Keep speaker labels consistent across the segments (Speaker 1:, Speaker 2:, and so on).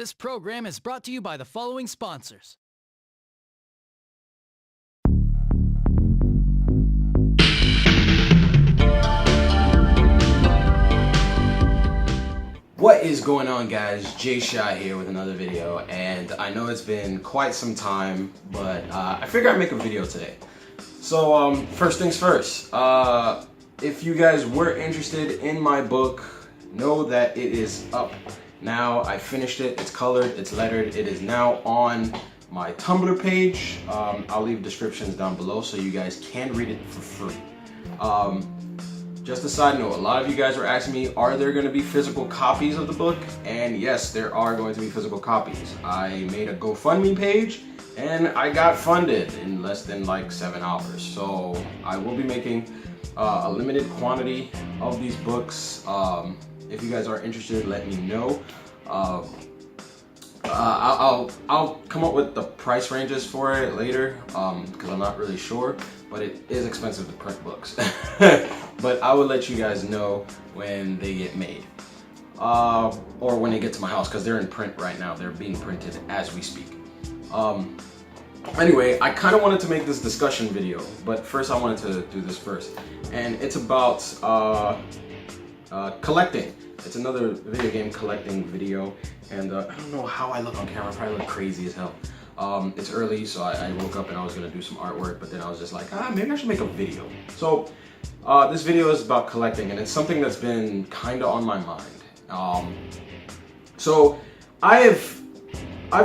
Speaker 1: This program is brought to you by the following sponsors.
Speaker 2: What is going on, guys? Jay Shy here with another video, and I know it's been quite some time, but I figured I'd make a video today. So first things first, if you guys were interested in my book, know that it is up now. I finished it, it's colored, it's lettered, it is now on my Tumblr page. I'll leave descriptions down below so you guys can read it for free. Just a side note, a lot of you guys were asking me, are there going to be physical copies of the book? And yes, there are going to be physical copies. I made a GoFundMe page and I got funded in less than like 7 hours. So I will be making a limited quantity of these books. If you guys are interested, let me know. I'll come up with the price ranges for it later because I'm not really sure, but it is expensive to print books. But I will let you guys know when they get made or when they get to my house, because they're in print right now. They're being printed as we speak. Anyway, I kind of wanted to make this discussion video, but first I wanted to do this first, and it's about collecting. It's another video game collecting video, and I don't know how I look on camera. I probably look crazy as hell. It's early, so I woke up and I was gonna do some artwork, but then I was just like, maybe I should make a video. So this video is about collecting, and it's something that's been kind of on my mind. So I've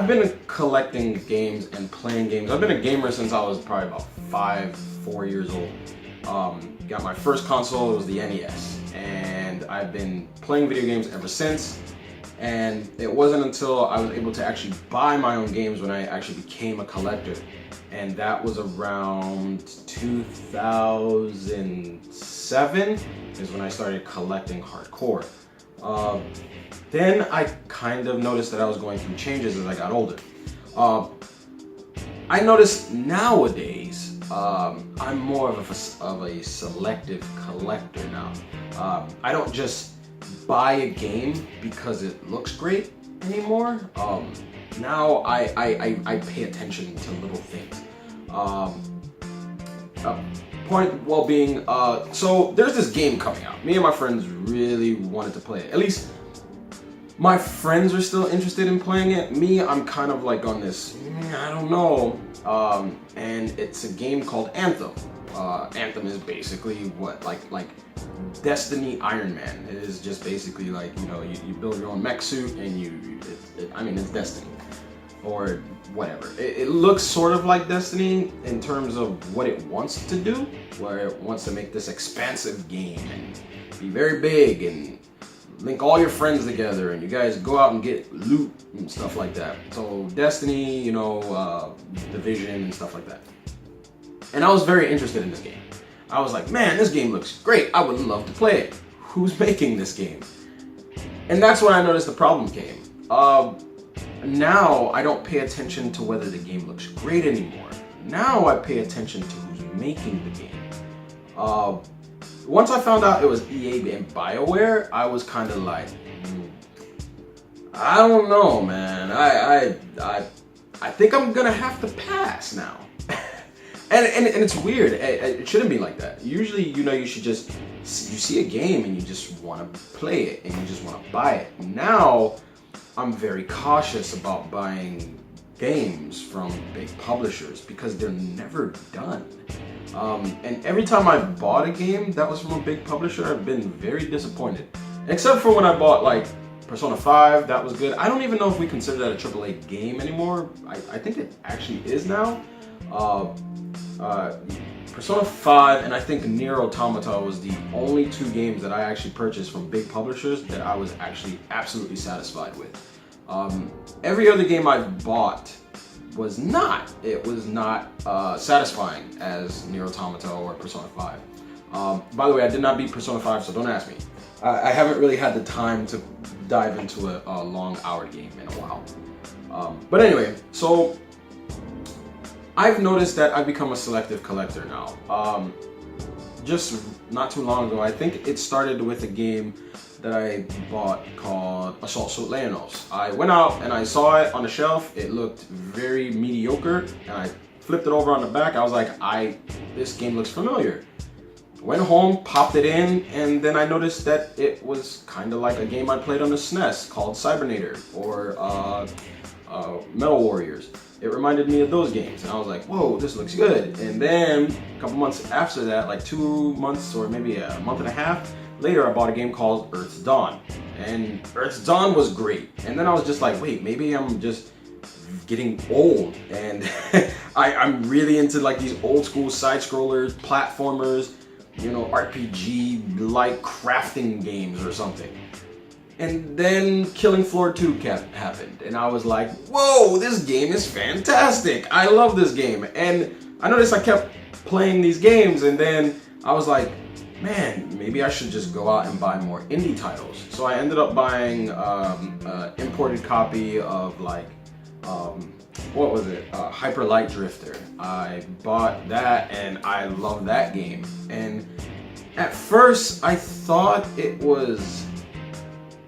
Speaker 2: been collecting games and playing games. I've been a gamer since I was probably about 4 years old. Got my first console, it was the NES, and I've been playing video games ever since. And it wasn't until I was able to actually buy my own games when I actually became a collector, and that was around 2007 is when I started collecting hardcore. Then I kind of noticed that I was going through changes as I got older. I noticed nowadays I'm more of a selective collector now. I don't just buy a game because it looks great anymore. Now I pay attention to little things. Point well being, so there's this game coming out. Me and my friends really wanted to play it. At least my friends are still interested in playing it. Me, I'm kind of like on this, I don't know. And it's a game called Anthem. Anthem is basically what, like Destiny Iron Man. It is just basically like, you know, you build your own mech suit and I mean, it's Destiny or whatever. It looks sort of like Destiny in terms of what it wants to do, where it wants to make this expansive game and be very big and link all your friends together and you guys go out and get loot and stuff like that. So Destiny, you know, Division and stuff like that. And I was very interested in this game. I was like, man, this game looks great. I would love to play it. Who's making this game? And that's when I noticed the problem came. Now I don't pay attention to whether the game looks great anymore. Now I pay attention to who's making the game. Once I found out it was EA and BioWare, I was kind of like, I don't know, man. I think I'm gonna have to pass now. And it's weird. It shouldn't be like that. Usually, you know, you should just, you see a game and you just want to play it and you just want to buy it. Now, I'm very cautious about buying games from big publishers because they're never done. And every time I bought a game that was from a big publisher, I've been very disappointed. Except for when I bought like Persona 5, that was good. I don't even know if we consider that a AAA game anymore. I think it actually is now. Persona 5 and I think Nier Automata was the only 2 games that I actually purchased from big publishers that I was actually absolutely satisfied with. Every other game I bought was not. It was not satisfying as Nier Automata or Persona 5. By the way, I did not beat Persona 5, so don't ask me. I haven't really had the time to dive into a long hour game in a while. But anyway, so I've noticed that I've become a selective collector now. Just not too long ago, I think it started with a game that I bought called Assault Suit Leonos. I went out and I saw it on the shelf. It looked very mediocre, and I flipped it over on the back. I was like, this game looks familiar. Went home, popped it in, and then I noticed that it was kind of like a game I played on the SNES called Cybernator or Metal Warriors. It reminded me of those games, and I was like, whoa, this looks good. And then a couple months after that, like 2 months or maybe a month and a half later, I bought a game called Earth's Dawn. And Earth's Dawn was great. And then I was just like, wait, maybe I'm just getting old, and I'm really into like these old school side scrollers, platformers, you know, RPG like crafting games or something. And then Killing Floor 2 happened, and I was like, whoa, this game is fantastic. I love this game. And I noticed I kept playing these games, and then I was like, man, maybe I should just go out and buy more indie titles. So I ended up buying an imported copy of like, what was it? Hyper Light Drifter. I bought that and I love that game. And at first I thought it was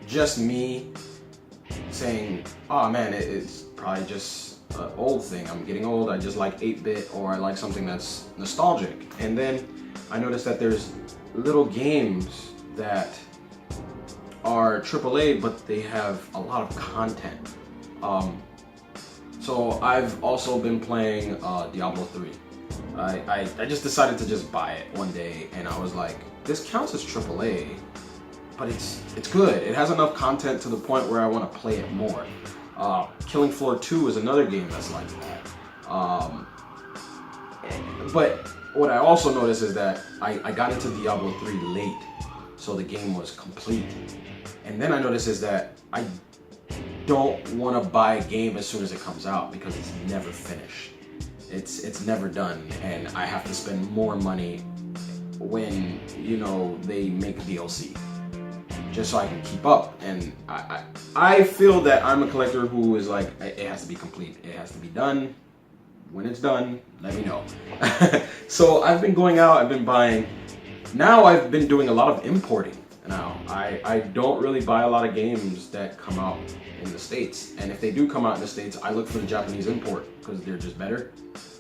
Speaker 2: just me saying, oh man, it's probably just an old thing. I'm getting old, I just like 8-bit, or I like something that's nostalgic. And then I noticed that there's little games that are AAA, but they have a lot of content. So I've also been playing Diablo 3. I just decided to just buy it one day, and I was like, this counts as AAA, but it's good. It has enough content to the point where I want to play it more. Killing Floor 2 is another game that's like that. But what I also noticed is that I got into Diablo 3 late, so the game was complete. And then I noticed is that I don't want to buy a game as soon as it comes out because it's never finished. It's never done, and I have to spend more money when, you know, they make DLC, just so I can keep up. And I feel that I'm a collector who is like, it has to be complete, it has to be done. When it's done, let me know. So I've been going out, I've been buying. Now I've been doing a lot of importing. Now I don't really buy a lot of games that come out in the States, and if they do come out in the States, I look for the Japanese import because they're just better.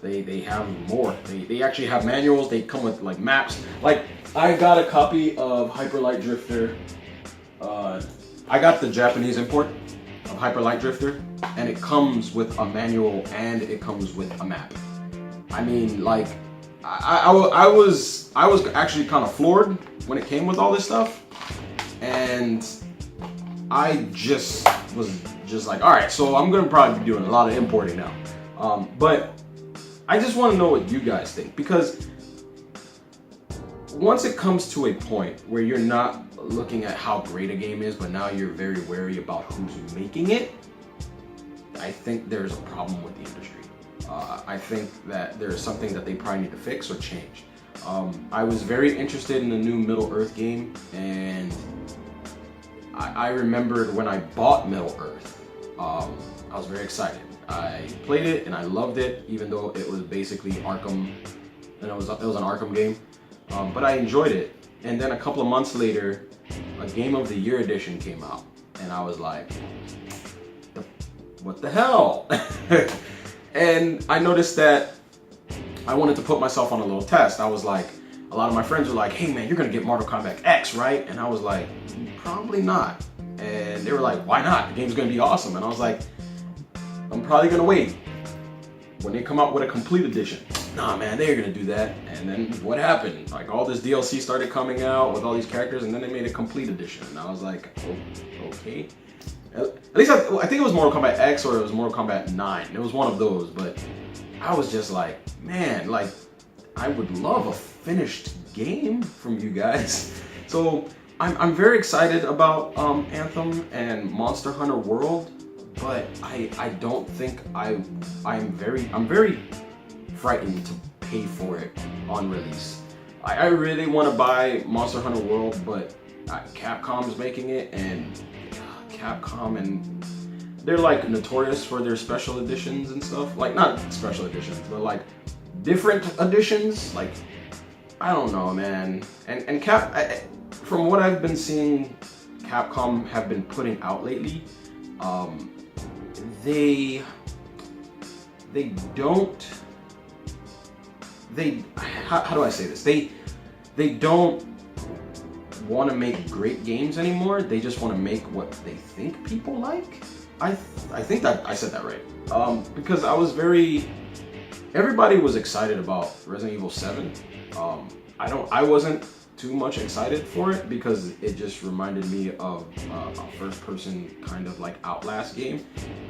Speaker 2: They have more. They actually have manuals. They come with like maps. Like I got a copy of Hyper Light Drifter. I got the Japanese import of Hyper Light Drifter, and it comes with a manual and it comes with a map. I mean, like I was actually kind of floored when it came with all this stuff, and I just was like, all right, so I'm gonna probably be doing a lot of importing now. But I just want to know what you guys think, because once it comes to a point where you're not looking at how great a game is, but now you're very wary about who's making it, I think there's a problem with the industry. I think that there's something that they probably need to fix or change. I was very interested in the new Middle-earth game, and I remembered when I bought Middle-earth, I was very excited. I played it and I loved it, even though it was basically Arkham, and it was an Arkham game. But I enjoyed it. And then a couple of months later, a Game of the Year edition came out, and I was like, what the hell? And I noticed that I wanted to put myself on a little test. I was like, a lot of my friends were like, hey man, you're gonna get Mortal Kombat X, right? And I was like, probably not. And they were like, why not? The game's gonna be awesome. And I was like, I'm probably gonna wait when they come out with a complete edition. Nah man, they're gonna do that. And then what happened? Like all this DLC started coming out with all these characters, and then they made a complete edition. And I was like, oh, okay. At least I think it was Mortal Kombat X or it was Mortal Kombat 9. It was one of those, but I was just like, man, like I would love a finished game from you guys. So I'm very excited about Anthem and Monster Hunter World, but I don't think I'm very frightened to pay for it on release. I really want to buy Monster Hunter World, but Capcom's making it, and Capcom, and they're like notorious for their special editions and stuff. Like not special editions, but like different editions. Like I don't know, man. And from what I've been seeing, Capcom have been putting out lately, they don't, how do I say this? They don't want to make great games anymore. They just want to make what they think people like. I think that I said that right. Because everybody was excited about Resident Evil 7. I wasn't too much excited for it because it just reminded me of a first-person kind of like Outlast game.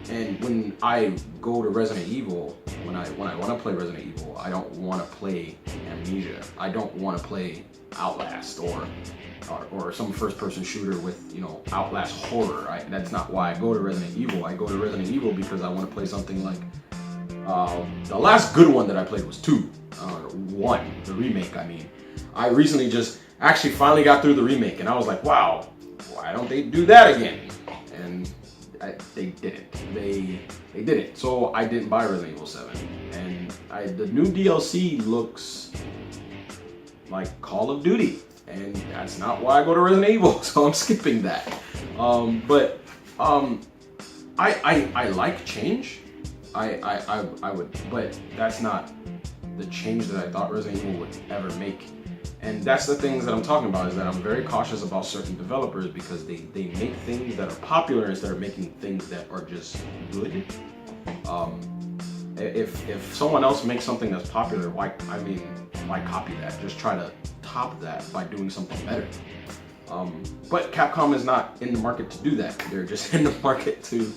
Speaker 2: And when I go to Resident Evil, when I want to play Resident Evil, I don't want to play Amnesia. I don't want to play Outlast or some first-person shooter with, you know, Outlast horror. That's not why I go to Resident Evil. I go to Resident Evil because I want to play something like the last good one that I played was 2, 1, the remake. I mean, I recently just actually finally got through the remake, and I was like, wow, why don't they do that again? And they didn't. They didn't. So I didn't buy Resident Evil 7, and the new DLC looks like Call of Duty, and that's not why I go to Resident Evil. So I'm skipping that. But I like change. I would, but that's not the change that I thought Resident Evil would ever make. And that's the things that I'm talking about, is that I'm very cautious about certain developers because they make things that are popular instead of making things that are just good. If someone else makes something that's popular, why copy that? Just try to top that by doing something better. But Capcom is not in the market to do that. They're just in the market to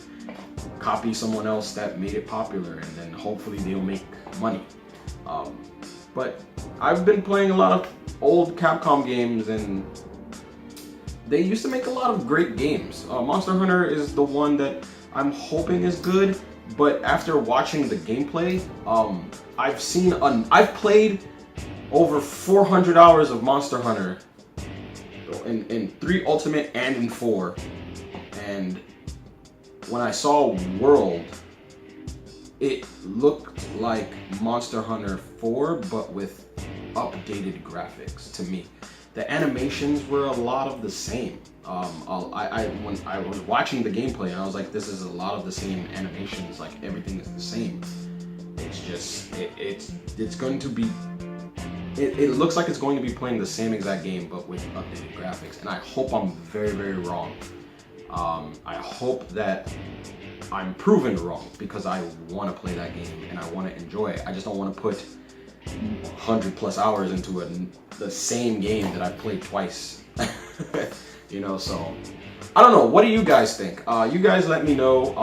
Speaker 2: copy someone else that made it popular, and then hopefully they'll make money. But I've been playing a lot of old Capcom games, and they used to make a lot of great games. Monster Hunter is the one that I'm hoping is good, but after watching the gameplay, I've played over 400 hours of Monster Hunter in 3 Ultimate and in 4, and when I saw World, it looked like Monster Hunter 4, but with updated graphics to me. The animations were a lot of the same. When I was watching the gameplay, and I was like, this is a lot of the same animations, like everything is the same. It's just, it's going to be, it looks like it's going to be playing the same exact game, but with updated graphics. And I hope I'm very, very wrong. I hope that I'm proven wrong, because I want to play that game and I want to enjoy it. I just don't want to put 100+ hours into the same game that I played twice. You know, so I don't know. What do you guys think? You guys let me know.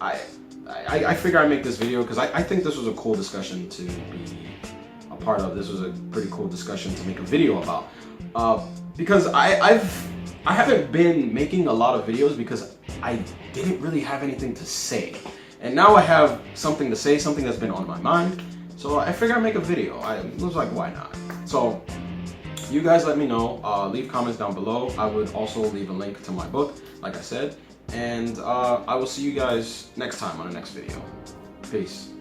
Speaker 2: I figure I'd make this video because I think this was a cool discussion to be a part of. This was a pretty cool discussion to make a video about. Because I haven't been making a lot of videos because I didn't really have anything to say. And now I have something to say, something that's been on my mind. So I figured I'd make a video. I was like, why not? So you guys let me know. Leave comments down below. I would also leave a link to my book, like I said. And I will see you guys next time on the next video. Peace.